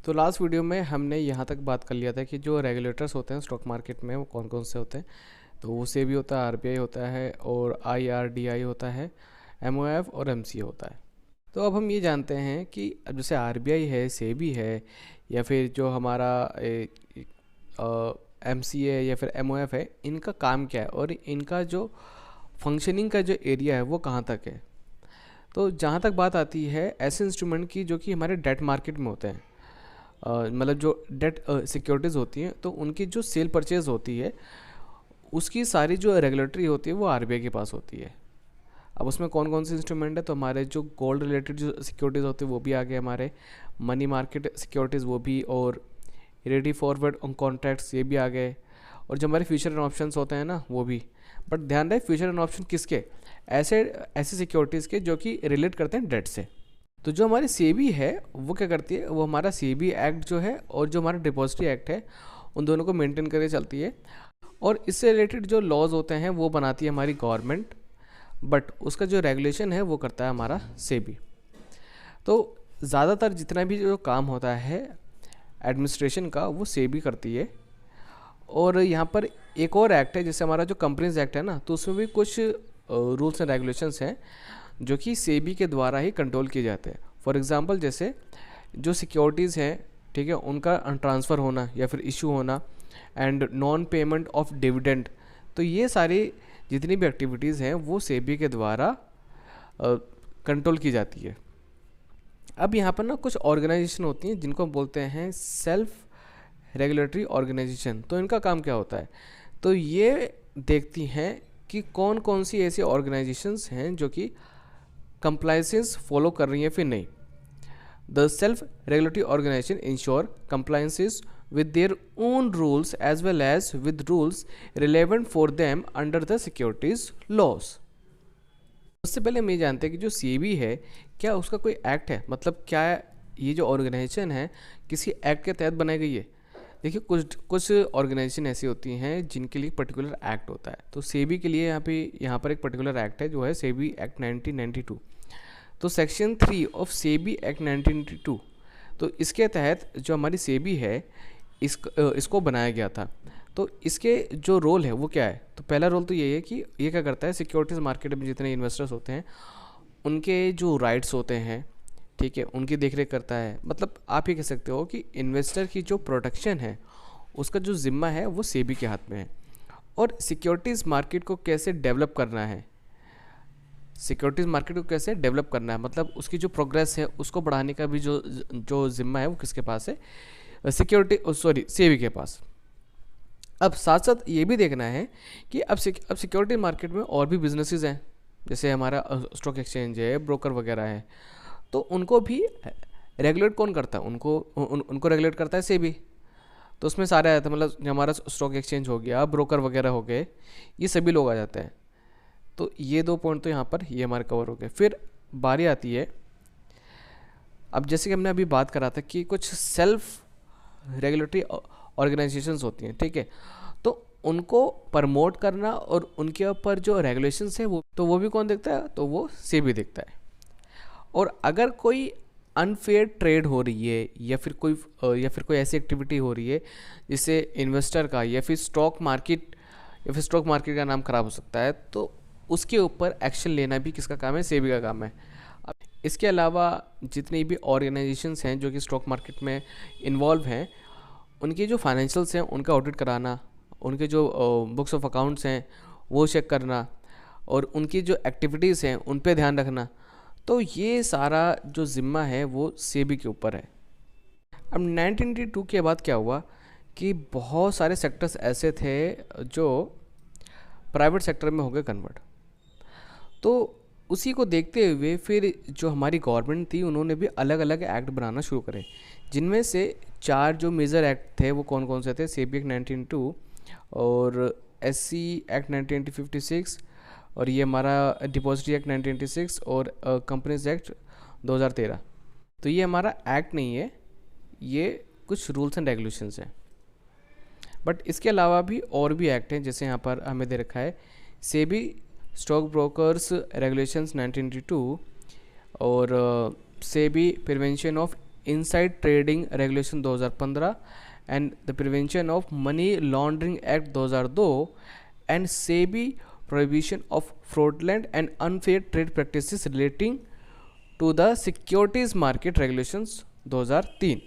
तो last video में हमने यहाँ तक बात कर लिया था कि जो रेगुलेटर्स होते हैं स्टॉक मार्केट में वो कौन कौन से होते हैं। तो वो सेबी होता है, आरबीआई होता है और आईआरडीआई होता है, एमओएफ और एमसीए होता है। तो अब हम ये जानते हैं कि अब जैसे आरबीआई है, सेबी है या फिर जो हमारा एमसीए या फिर एमओएफ है, इनका काम क्या है और इनका जो फंक्शनिंग का जो एरिया है वो कहाँ तक है। तो जहाँ तक बात आती है ऐसे इंस्ट्रूमेंट की जो कि हमारे डेट मार्केट में होते हैं, मतलब जो डेट सिक्योरिटीज़ होती हैं, तो उनकी जो सेल परचेज होती है उसकी सारी जो रेगुलेटरी होती है वो आरबीआई के पास होती है। अब उसमें कौन कौन से इंस्ट्रूमेंट है, तो हमारे जो गोल्ड रिलेटेड जो सिक्योरिटीज़ होती है वो भी आ गए, हमारे मनी मार्केट सिक्योरिटीज़ वो भी, और रेडी फॉरवर्ड ऑन कॉन्ट्रैक्ट्स ये भी आ गए, और जो हमारे फ्यूचर एंड ऑप्शंस होते हैं ना वो भी। बट ध्यान रहे फ्यूचर एंड ऑप्शन किसके, ऐसे ऐसी सिक्योरिटीज़ के जो कि रिलेट करते हैं डेट से। तो जो हमारी सेबी है वो क्या करती है, वो हमारा सेबी एक्ट जो है और जो हमारा डिपॉजिटरी एक्ट है उन दोनों को मेंटेन करके चलती है, और इससे रिलेटेड जो लॉज होते हैं वो बनाती है हमारी गवर्नमेंट, बट उसका जो रेगुलेशन है वो करता है हमारा सेबी। तो ज़्यादातर जितना भी जो काम होता है एडमिनिस्ट्रेशन का वो सेबी करती है। और यहाँ पर एक और एक्ट है जैसे हमारा जो कंपनीज एक्ट है ना, तो उसमें भी कुछ रूल्स एंड रेगुलेशंस हैं जो कि सेबी के द्वारा ही कंट्रोल किए जाते हैं। फॉर एग्जांपल जैसे जो सिक्योरिटीज़ हैं, ठीक है, उनका ट्रांसफ़र होना या फिर इशू होना, and non payment of dividend, तो ये सारी जितनी भी एक्टिविटीज़ हैं वो सेबी के द्वारा कंट्रोल की जाती है। अब यहाँ पर ना कुछ ऑर्गेनाइजेशन होती हैं जिनको हम बोलते हैं सेल्फ रेगुलेटरी ऑर्गेनाइजेशन। तो इनका काम क्या होता है, तो ये देखती हैं कि कौन कौन सी ऐसी ऑर्गेनाइजेशंस हैं जो कि कंप्लायंसेस फॉलो कर रही हैं फिर नहीं। The self regulatory organisation ensure compliances with their own rules as well as with rules relevant for them under the securities laws। उससे पहले हम ये जानते हैं कि जो सेबी है क्या उसका कोई एक्ट है, मतलब क्या ये जो ऑर्गेनाइजेशन है किसी एक्ट के तहत बनाई गई है। देखिए कुछ ऑर्गेनाइजेशन ऐसी होती हैं जिनके लिए पर्टिकुलर एक्ट होता है। तो सेबी के लिए यहाँ पर एक पर्टिकुलर एक्ट है जो है सेबी एक्ट 1992। तो सेक्शन 3 ऑफ सेबी एक्ट 1992, तो इसके तहत जो हमारी सेबी है इसको बनाया गया था। तो इसके जो रोल है वो क्या है, तो पहला रोल तो ये है कि ये क्या करता है, सिक्योरिटीज़ मार्केट में जितने इन्वेस्टर्स होते हैं उनके जो राइट्स होते हैं, ठीक है, उनकी देखरेख करता है। मतलब आप ये कह सकते हो कि इन्वेस्टर की जो प्रोटेक्शन है उसका जो जिम्मा है वो सेबी के हाथ में है। और सिक्योरिटीज़ मार्केट को कैसे डेवलप करना है, सिक्योरिटीज़ मार्केट को कैसे डेवलप करना है, मतलब उसकी जो प्रोग्रेस है उसको बढ़ाने का भी जो जिम्मा है वो किसके पास है, सेबी के पास। अब साथ साथ ये भी देखना है कि अब सिक्योरिटी मार्केट में और भी बिजनेसेस हैं, जैसे हमारा स्टॉक एक्सचेंज है, ब्रोकर वगैरह है, तो उनको भी रेगुलेट कौन करता है, उनको रेगुलेट करता है सेबी। तो उसमें सारे आते हैं, मतलब हमारा स्टॉक एक्सचेंज हो गया, ब्रोकर वगैरह हो गए, ये सभी लोग आ जाते हैं। तो ये 2 पॉइंट तो यहाँ पर ये हमारे कवर हो गए। फिर बारी आती है, अब जैसे कि हमने अभी बात करा था कि कुछ सेल्फ रेगुलेटरी ऑर्गेनाइजेशंस होती हैं, ठीक है, तो उनको प्रमोट करना और उनके ऊपर जो रेगुलेशंस है वो भी कौन देखता है, तो वो सेबी देखता है। और अगर कोई अनफेयर ट्रेड हो रही है या फिर कोई ऐसी एक्टिविटी हो रही है जिससे इन्वेस्टर का या फिर स्टॉक मार्केट का नाम खराब हो सकता है, तो उसके ऊपर एक्शन लेना भी किसका काम है, सेबी का काम है। अब इसके अलावा जितनी भी ऑर्गेनाइजेशंस हैं जो कि स्टॉक मार्केट में इन्वॉल्व हैं, उनकी जो फाइनेंशियल्स हैं उनका ऑडिट कराना, उनके जो बुक्स ऑफ अकाउंट्स हैं वो चेक करना, और उनकी जो एक्टिविटीज़ हैं उन पे ध्यान रखना, तो ये सारा जो ज़िम्मा है वो सेबी के ऊपर है। अब 1992 के बाद क्या हुआ कि बहुत सारे सेक्टर्स ऐसे थे जो प्राइवेट सेक्टर में हो गए कन्वर्ट। तो उसी को देखते हुए फिर जो हमारी गवर्नमेंट थी उन्होंने भी अलग अलग एक्ट बनाना शुरू करे, जिनमें से 4 जो मेजर एक्ट थे वो कौन कौन से थे, सेबी एक्ट 1992 और एससी एक्ट 1956, और ये हमारा डिपॉजिटरी एक्ट 1996 और कंपनीज एक्ट 2013। तो ये हमारा एक्ट नहीं है, ये कुछ रूल्स एंड रेगुलेशंस हैं। बट इसके अलावा भी और भी एक्ट हैं, जैसे यहाँ पर हमें दे रखा है सेबी स्टॉक ब्रोकर्स रेगुलेशंस 1992 और SEBI prevention of inside trading regulation 2015 and the prevention of money laundering act 2002 and SEBI prohibition of fraudulent and unfair trade practices relating to the securities market regulations 2003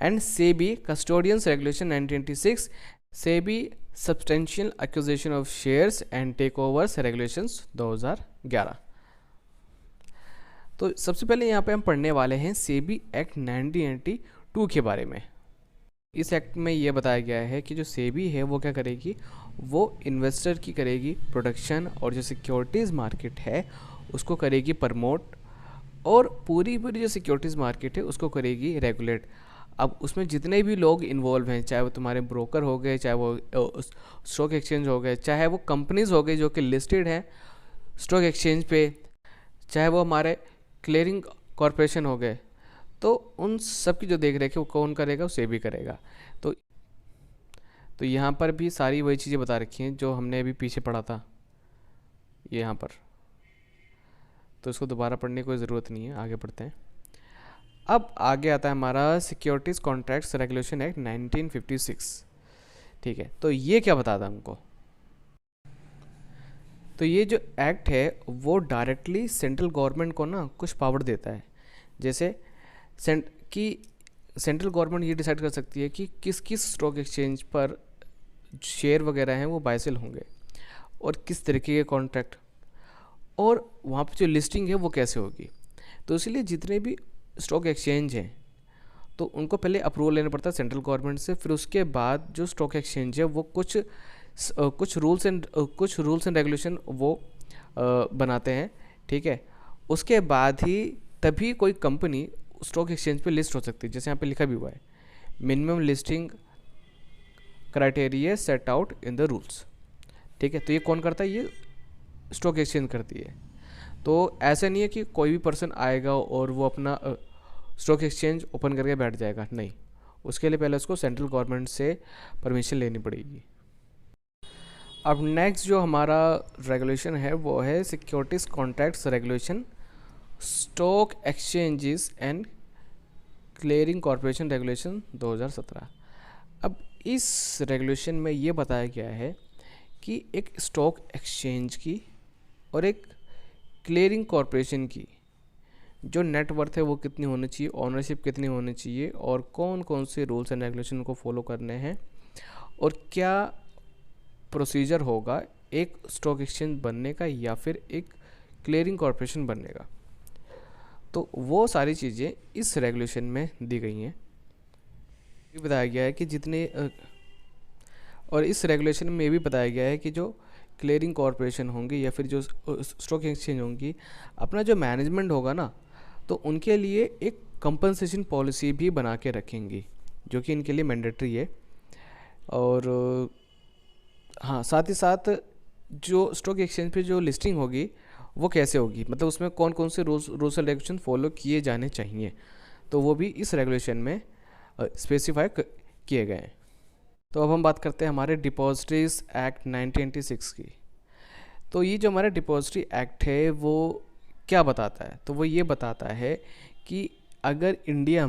and SEBI custodians regulation 1996, SEBI substantial acquisition of shares and takeovers regulations 2011। तो सबसे पहले यहाँ पे हम पढ़ने वाले हैं SEBI act 1992 के बारे में। इस एक्ट में ये बताया गया है कि जो सेबी है वो क्या करेगी, वो इन्वेस्टर की करेगी प्रोटेक्शन और जो सिक्योरिटीज़ मार्केट है उसको करेगी प्रमोट, और पूरी जो सिक्योरिटीज़ मार्केट है उसको करेगी रेगुलेट। अब उसमें जितने भी लोग इन्वॉल्व हैं, चाहे वो तुम्हारे ब्रोकर हो गए, चाहे वो स्टॉक एक्सचेंज हो गए, चाहे वो कंपनीज हो गई जो कि लिस्टेड हैं स्टॉक एक्सचेंज पे, चाहे वो हमारे क्लियरिंग कॉरपोरेशन हो गए, तो उन सब की जो देख रेख है वो कौन करेगा, वो सेबी करेगा। तो यहाँ पर भी सारी वही चीज़ें बता रखी हैं जो हमने अभी पीछे पढ़ा था यहाँ पर, तो इसको दोबारा पढ़ने की कोई ज़रूरत नहीं है, आगे पढ़ते हैं। अब आगे आता है हमारा सिक्योरिटीज़ कॉन्ट्रैक्ट्स रेगुलेशन एक्ट 1956। ठीक है, तो ये क्या बताता है हमको, तो ये जो एक्ट है वो डायरेक्टली सेंट्रल गवर्नमेंट को ना कुछ पावर देता है। जैसे सेंट्रल गवर्नमेंट ये डिसाइड कर सकती है कि किस किस स्टॉक एक्सचेंज पर शेयर वगैरह हैं वो बाय सेल होंगे और किस तरीके के कॉन्ट्रैक्ट, और वहाँ पर जो लिस्टिंग है वो कैसे होगी। तो इसलिए जितने भी स्टॉक एक्सचेंज हैं तो उनको पहले अप्रूवल लेना पड़ता है सेंट्रल गवर्नमेंट से, फिर उसके बाद जो स्टॉक एक्सचेंज है वो कुछ रूल्स एंड रेगुलेशन वो बनाते हैं। ठीक है, उसके बाद ही तभी कोई कंपनी स्टॉक एक्सचेंज पे लिस्ट हो सकती है। जैसे यहाँ पे लिखा भी हुआ है, minimum listing criteria set out in the rules. ठीक है, तो ये कौन करता है, ये स्टॉक एक्सचेंज करती है। तो ऐसा नहीं है कि कोई भी पर्सन आएगा और वो अपना स्टॉक एक्सचेंज ओपन करके बैठ जाएगा, नहीं, उसके लिए पहले उसको सेंट्रल गवर्नमेंट से परमिशन लेनी पड़ेगी। अब नेक्स्ट जो हमारा रेगुलेशन है वो है securities contracts regulation, stock exchanges and clearing corporation regulation 2017। अब इस रेगुलेशन में ये बताया गया है कि एक स्टॉक एक्सचेंज की और एक क्लियरिंग कॉरपोरेशन की जो नेटवर्थ है वो कितनी होनी चाहिए, ओनरशिप कितनी होनी चाहिए, और कौन कौन से रूल्स एंड रेगुलेशन को फॉलो करने हैं, और क्या प्रोसीजर होगा एक स्टॉक एक्सचेंज बनने का या फिर एक क्लियरिंग कॉरपोरेशन बनने का। तो वो सारी चीज़ें इस रेगुलेशन में दी गई हैं। ये बताया गया है कि और इस रेगुलेशन में ये भी बताया गया है कि जो क्लियरिंग कॉरपोरेशन होंगी या फिर जो स्टॉक एक्सचेंज होंगी, अपना जो मैनेजमेंट होगा ना, तो उनके लिए एक कंपनसेशन पॉलिसी भी बना के रखेंगी जो कि इनके लिए मैंडेटरी है। और हाँ, साथ ही साथ जो स्टॉक एक्सचेंज पे जो लिस्टिंग होगी वो कैसे होगी, मतलब उसमें कौन कौन से रूल्स एंड रेगुलेशन फॉलो किए जाने चाहिए, तो वो भी इस रेगुलेशन में स्पेसिफाई किए गए हैं। तो अब हम बात करते हैं हमारे डिपॉजिटरीज एक्ट 1996 की। तो ये जो हमारा डिपॉजिटरी एक्ट है वो क्या बताता है, तो वो ये बताता है कि अगर इंडिया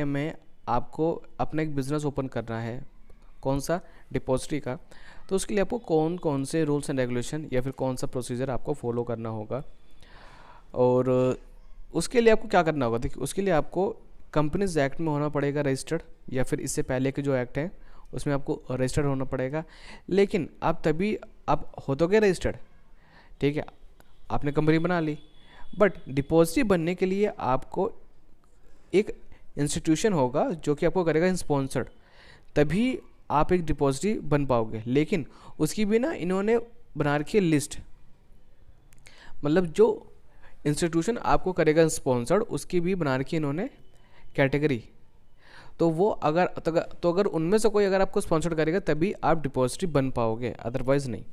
में आपको अपना एक बिज़नेस ओपन करना है, कौन सा, डिपॉजिटरी का, तो उसके लिए आपको कौन कौन से रूल्स एंड रेगुलेशन या फिर कौन सा प्रोसीजर आपको फॉलो करना होगा। और उसके लिए आपको क्या करना होगा, देखिए उसके लिए आपको कंपनीज एक्ट में होना पड़ेगा रजिस्टर्ड, या फिर इससे पहले के जो एक्ट हैं उसमें आपको रजिस्टर्ड होना पड़ेगा। लेकिन आप हो तो गए रजिस्टर्ड, ठीक है, आपने कंपनी बना ली, बट डिपॉजिटरी बनने के लिए आपको एक इंस्टीट्यूशन होगा जो कि आपको करेगा स्पॉन्सर्ड, तभी आप एक डिपॉजिटरी बन पाओगे। लेकिन उसकी भी ना इन्होंने बना रखी है लिस्ट, मतलब जो इंस्टीट्यूशन आपको करेगा स्पॉन्सर्ड उसकी भी बना रखी है इन्होंने कैटेगरी। तो वो अगर उनमें से कोई अगर आपको स्पॉन्सर्ड करेगा तभी आप डिपॉजिटरी बन पाओगे, अदरवाइज़ नहीं।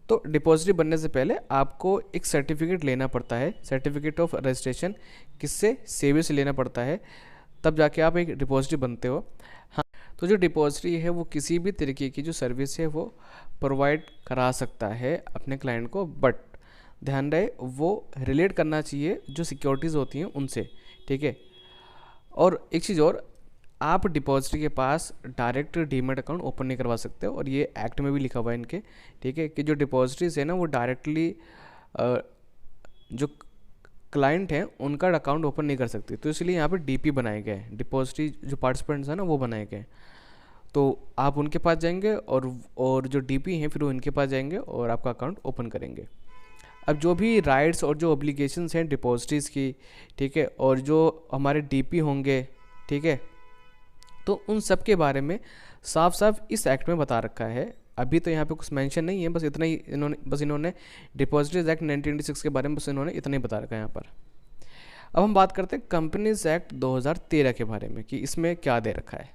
तो डिपॉजिटरी बनने से पहले आपको एक सर्टिफिकेट लेना पड़ता है, सर्टिफिकेट ऑफ रजिस्ट्रेशन, किससे, सेबी से लेना पड़ता है, तब जाके आप एक डिपॉजिटरी बनते हो। हाँ, तो जो डिपॉजिटरी है वो किसी भी तरीके की जो सर्विस है वो प्रोवाइड करा सकता है अपने क्लाइंट को, बट ध्यान रहे वो रिलेट करना चाहिए जो सिक्योरिटीज़ होती हैं उनसे, ठीक है। और एक चीज़ और, आप डिपॉजिटरी के पास डायरेक्ट डीमैट अकाउंट ओपन नहीं करवा सकते हो, और ये एक्ट में भी लिखा हुआ है इनके, ठीक है, कि जो डिपॉजिटरीज है ना वो डायरेक्टली जो क्लाइंट हैं उनका अकाउंट ओपन नहीं कर सकती। तो इसलिए यहाँ पे डीपी बनाए गए हैं, डिपॉजिटरी जो पार्टिसिपेंट्स हैं ना वो बनाए गए हैं। तो आप उनके पास जाएंगे और जो डीपी हैं फिर वो इनके पास जाएंगे और आपका अकाउंट ओपन करेंगे। अब जो भी राइट्स और जो ऑब्लिगेशंस हैं डिपॉजिटरीज की, ठीक है, और जो हमारे डीपी होंगे, ठीक है, तो उन सब के बारे में साफ साफ इस एक्ट में बता रखा है। अभी तो यहाँ पे कुछ मेंशन नहीं है, बस इतना ही इन्होंने डिपॉजिटरीज एक्ट 1986 के बारे में बस इन्होंने इतना ही बता रखा है यहाँ पर। अब हम बात करते हैं कंपनीज एक्ट 2013 के बारे में कि इसमें क्या दे रखा है।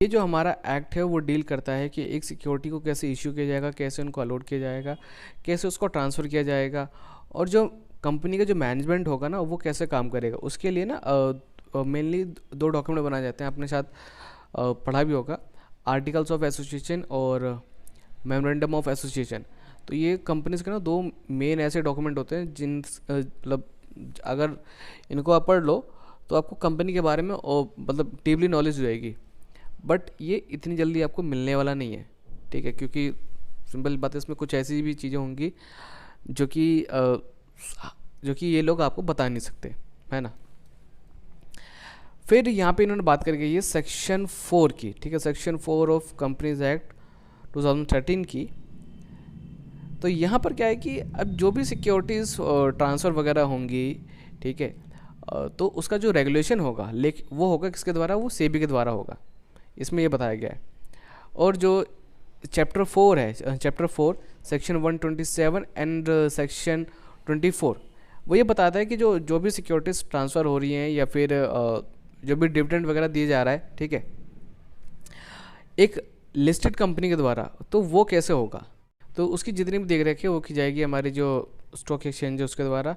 ये जो हमारा एक्ट है वो डील करता है कि एक सिक्योरिटी को कैसे इश्यू किया जाएगा, कैसे उनको अलॉट किया जाएगा, कैसे उसको ट्रांसफ़र किया जाएगा, और जो कंपनी का जो मैनेजमेंट होगा ना वो कैसे काम करेगा। उसके लिए ना मेनली 2 डॉक्यूमेंट बनाए जाते हैं, अपने साथ पढ़ा भी होगा, आर्टिकल्स ऑफ एसोसिएशन और मेमोरेंडम ऑफ एसोसिएशन। तो ये कंपनीज के ना 2 मेन ऐसे डॉक्यूमेंट होते हैं जिन मतलब अगर इनको आप पढ़ लो तो आपको कंपनी के बारे में मतलब डीपली नॉलेज हो जाएगी। बट ये इतनी जल्दी आपको मिलने वाला नहीं है, ठीक है, क्योंकि सिंपल बात है इसमें कुछ ऐसी भी चीज़ें होंगी जो कि ये लोग आपको बता नहीं सकते, है ना। फिर यहाँ पे इन्होंने बात करके ये सेक्शन 4 की, ठीक है, सेक्शन 4 ऑफ कंपनीज एक्ट 2013 की। तो यहाँ पर क्या है कि अब जो भी सिक्योरिटीज़ ट्रांसफ़र वगैरह होंगी, ठीक है, तो उसका जो रेगुलेशन होगा लेकिन वो होगा किसके द्वारा, वो सेबी के द्वारा होगा, इसमें ये बताया गया है। और जो चैप्टर 4 है, चैप्टर 4 सेक्शन 127 एंड सेक्शन 24, वो ये बताता है कि जो भी सिक्योरिटीज़ ट्रांसफ़र हो रही हैं या फिर जो भी डिविडेंड वगैरह दिया जा रहा है, ठीक है, एक लिस्टेड कंपनी के द्वारा, तो वो कैसे होगा। तो उसकी जितनी भी देख रेख है वो की जाएगी हमारी जो स्टॉक एक्सचेंज है उसके द्वारा,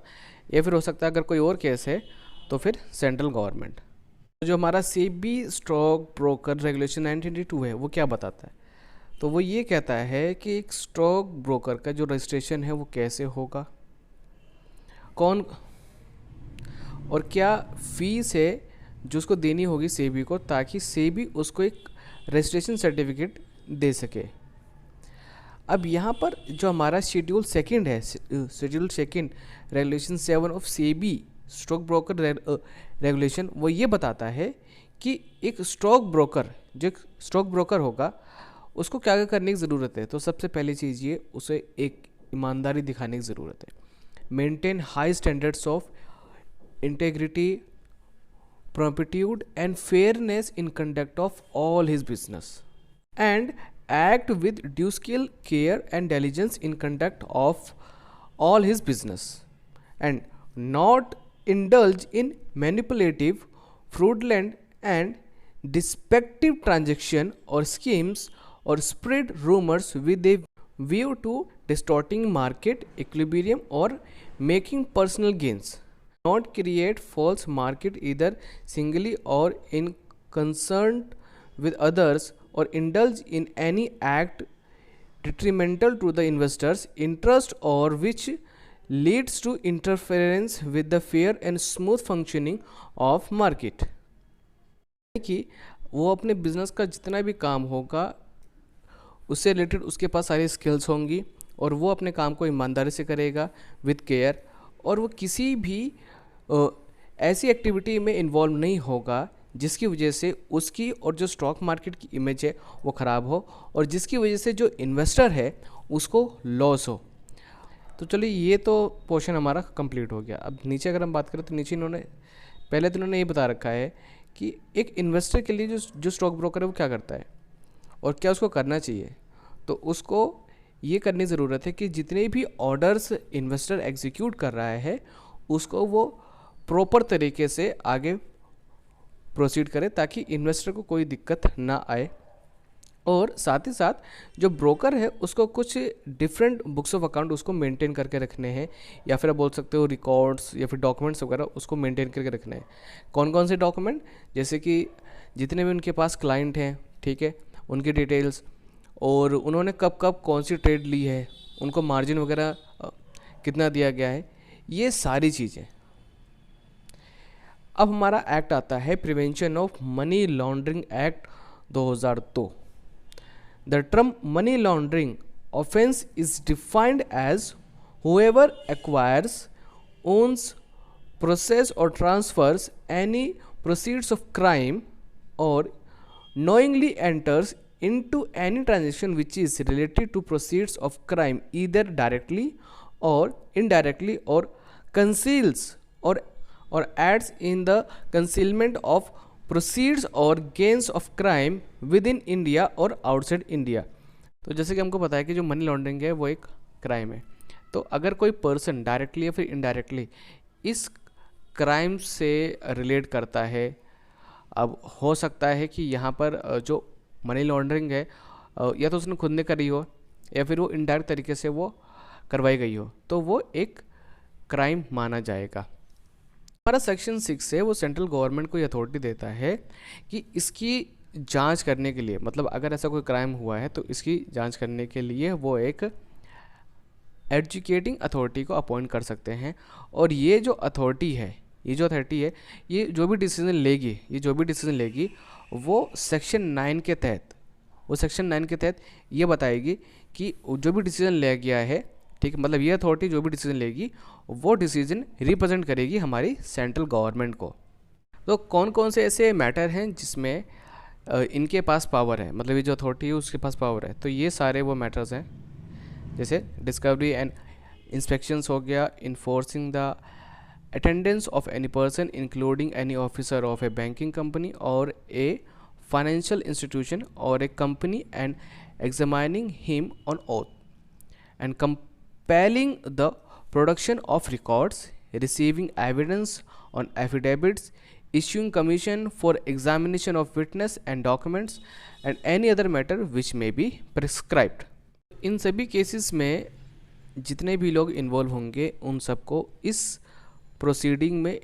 या फिर हो सकता है अगर कोई और केस है तो फिर सेंट्रल गवर्नमेंट। जो हमारा सेबी स्टॉक ब्रोकर रेगुलेशन 1982 है वो क्या बताता है, तो वो ये कहता है कि एक स्टॉक ब्रोकर का जो रजिस्ट्रेशन है वो कैसे होगा, कौन और क्या फीस है जो उसको देनी होगी सेबी को, ताकि सेबी उसको एक रजिस्ट्रेशन सर्टिफिकेट दे सके। अब यहाँ पर जो हमारा शेड्यूल सेकंड है, schedule second regulation 7 of SEBI stock broker regulation, वो ये बताता है कि एक स्टॉक ब्रोकर, जो एक स्टॉक ब्रोकर होगा उसको क्या क्या करने की ज़रूरत है। तो सबसे पहली चीज़ ये, उसे एक ईमानदारी दिखाने की ज़रूरत है, maintain high standards of integrity, promptitude and fairness in conduct of all his business, and act with due skill, care and diligence in conduct of all his business, and not indulge in manipulative, fraudulent and deceptive transaction or schemes, or spread rumors with a view to distorting market equilibrium or making personal gains, not create false market either singly or in concern with others, or indulge in any act detrimental to the investor's interest or which leads to interference with the fair and smooth functioning of market। कि वो अपने business का जितना भी काम होगा उससे related उसके पास सारी स्किल्स होंगी, और वो अपने काम को ईमानदारी से करेगा विद केयर, और वो किसी भी ऐसी एक्टिविटी में इन्वॉल्व नहीं होगा जिसकी वजह से उसकी और जो स्टॉक मार्केट की इमेज है वो ख़राब हो, और जिसकी वजह से जो इन्वेस्टर है उसको लॉस हो। तो चलिए ये तो पोर्शन हमारा कंप्लीट हो गया। अब नीचे अगर हम बात करें तो नीचे इन्होंने पहले तो इन्होंने ये बता रखा है कि एक इन्वेस्टर के लिए जो स्टॉक ब्रोकर है वो क्या करता है और क्या उसको करना चाहिए। तो उसको ये करने की ज़रूरत है कि जितने भी ऑर्डर्स इन्वेस्टर एग्जीक्यूट कर रहा है उसको वो प्रॉपर तरीके से आगे प्रोसीड करे, ताकि इन्वेस्टर को कोई दिक्कत ना आए। और साथ ही साथ जो ब्रोकर है उसको कुछ डिफरेंट बुक्स ऑफ अकाउंट उसको मेंटेन करके रखने हैं, या फिर आप बोल सकते हो रिकॉर्ड्स या फिर डॉक्यूमेंट्स वगैरह उसको मेंटेन करके रखने हैं। कौन कौन से डॉक्यूमेंट, जैसे कि जितने भी उनके पास क्लाइंट हैं, ठीक है, उनकी डिटेल्स, और उन्होंने कब कब कौन सी ट्रेड ली है, उनको मार्जिन वगैरह कितना दिया गया है, ये सारी चीज़ें। अब हमारा एक्ट आता है prevention of money laundering act 2002। The term money laundering offence is defined as whoever acquires, owns, process or transfers any proceeds of crime or knowingly enters into any transaction which is related to proceeds of crime either directly or indirectly or conceals or adds in the concealment of proceeds or gains of crime within India or outside India। तो जैसे कि हमको पता है कि जो money laundering है वो एक क्राइम है। तो अगर कोई पर्सन डायरेक्टली या फिर इनडायरेक्टली इस क्राइम से रिलेट करता है, अब हो सकता है कि यहाँ पर जो मनी लॉन्ड्रिंग है या तो उसने खुद ने करी हो या फिर वो इनडायरेक्ट तरीके से वो करवाई गई हो, तो वो एक क्राइम माना जाएगा। हमारा सेक्शन 6 है वो सेंट्रल गवर्नमेंट को ये अथॉरिटी देता है कि इसकी जांच करने के लिए, मतलब अगर ऐसा कोई क्राइम हुआ है तो इसकी जांच करने के लिए वो एक एडजुकेटिंग अथॉरिटी को अपॉइंट कर सकते हैं। और ये जो अथॉरिटी है, ये जो अथॉरिटी है, ये जो भी डिसीजन लेगी वो सेक्शन 9 के तहत ये बताएगी कि जो भी डिसीजन लिया गया है, ठीक है, मतलब ये अथॉरिटी जो भी डिसीजन लेगी वो डिसीजन रिप्रेजेंट करेगी हमारी सेंट्रल गवर्नमेंट को। तो कौन कौन से ऐसे मैटर हैं जिसमें इनके पास पावर है, मतलब ये जो अथॉरिटी है उसके पास पावर है, तो ये सारे वो मैटर्स हैं, जैसे डिस्कवरी एंड इंस्पेक्शंस हो गया, enforcing the attendance of any person including any officer of a banking company और ए फाइनेंशियल इंस्टीट्यूशन और a company and examining him on oath and compelling the production of records, receiving evidence on affidavits, issuing commission for examination of witness and documents and any other matter which may be prescribed। इन सभी cases में जितने भी लोग involve होंगे उन सबको इस proceeding में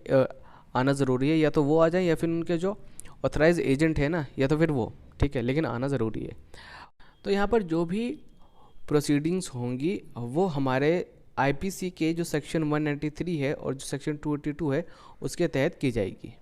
आना ज़रूरी है, या तो वो आ जाए या फिर उनके जो ऑथराइज एजेंट है ना, या तो फिर वो, ठीक है, लेकिन आना ज़रूरी है। तो यहाँ पर जो भी प्रोसीडिंग्स होंगी वो हमारे आईपीसी के जो सेक्शन 193 है और जो सेक्शन 282 है उसके तहत की जाएगी।